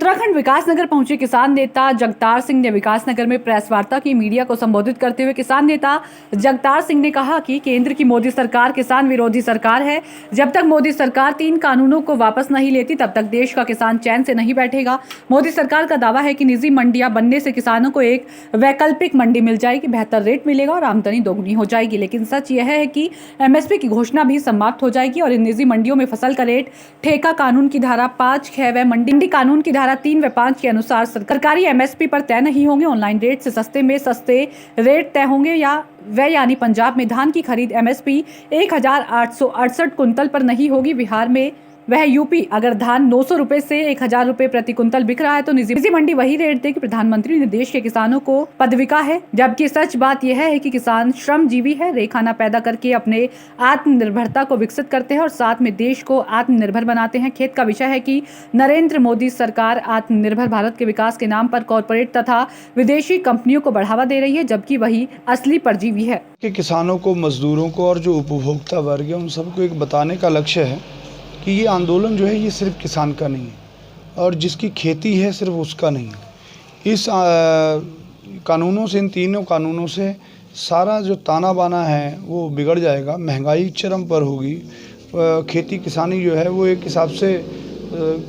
उत्तराखंड विकासनगर पहुंचे किसान नेता जगतार सिंह ने विकासनगर में प्रेस वार्ता की। मीडिया को संबोधित करते हुए किसान नेता जगतार सिंह ने कहा कि केंद्र की मोदी सरकार किसान विरोधी सरकार है। जब तक मोदी सरकार 3 कानूनों को वापस नहीं लेती तब तक देश का किसान चैन से नहीं बैठेगा। मोदी सरकार का दावा है कि निजी मंडियां बनने से किसानों को एक वैकल्पिक मंडी मिल जाएगी, बेहतर रेट मिलेगा और आमदनी दोगुनी हो जाएगी। लेकिन सच यह है कि एमएसपी की घोषणा भी समाप्त हो जाएगी और इन निजी मंडियों में फसल का रेट ठेका कानून की धारा 5, 6 व मंडी कानून की धारा 3 व 5 के अनुसार सरकारी एमएसपी पर तय नहीं होंगे। ऑनलाइन रेट से सस्ते में सस्ते रेट तय होंगे यानी पंजाब में धान की खरीद एमएसपी 1868 कुंतल पर नहीं होगी। बिहार में वह यूपी अगर धान 900 रुपए से 1000 रुपए प्रति कुंतल बिक रहा है तो निजी मंडी वही रेट देगी। प्रधानमंत्री ने देश के किसानों को पदविका है, जबकि सच बात यह है कि किसान श्रमजीवी है। रे खाना पैदा करके अपने आत्मनिर्भरता को विकसित करते हैं और साथ में देश को आत्मनिर्भर बनाते हैं। खेत का विषय है कि नरेंद्र मोदी सरकार आत्मनिर्भर भारत के विकास के नाम पर कॉरपोरेट तथा विदेशी कंपनियों को बढ़ावा दे रही है, जबकि वही असली परजीवी है। कि किसानों को, मजदूरों को और जो उपभोक्ता वर्ग है उन सबको एक बताने का लक्ष्य है कि ये आंदोलन जो है ये सिर्फ किसान का नहीं है और जिसकी खेती है सिर्फ उसका नहीं है। इस कानूनों से, इन तीनों कानूनों से सारा जो ताना बाना है वो बिगड़ जाएगा, महंगाई चरम पर होगी, खेती किसानी जो है वो एक हिसाब से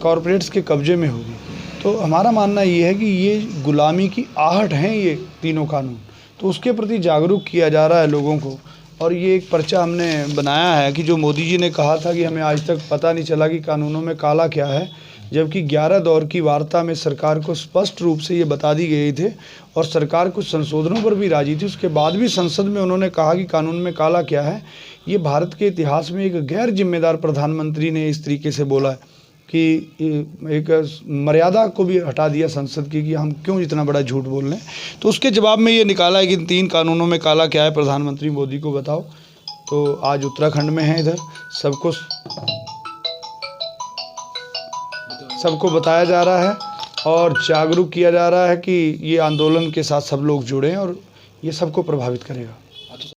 कॉरपोरेट्स के कब्जे में होगी। तो हमारा मानना ये है कि ये गुलामी की आहट हैं ये तीनों कानून, तो उसके प्रति जागरूक किया जा रहा है लोगों को। और ये एक पर्चा हमने बनाया है कि जो मोदी जी ने कहा था कि हमें आज तक पता नहीं चला कि कानूनों में काला क्या है, जबकि 11 दौर की वार्ता में सरकार को स्पष्ट रूप से ये बता दी गई थे और सरकार कुछ संशोधनों पर भी राजी थी। उसके बाद भी संसद में उन्होंने कहा कि कानून में काला क्या है। ये भारत के इतिहास में एक गैर जिम्मेदार प्रधानमंत्री ने इस तरीके से बोला है कि एक मर्यादा को भी हटा दिया संसद की कि हम क्यों इतना बड़ा झूठ बोल रहे हैं। तो उसके जवाब में ये निकाला है कि इन 3 कानूनों में काला क्या है, प्रधानमंत्री मोदी को बताओ। तो आज उत्तराखंड में है, इधर सबको बताया जा रहा है और जागरूक किया जा रहा है कि ये आंदोलन के साथ सब लोग जुड़ें और ये सबको प्रभावित करेगा।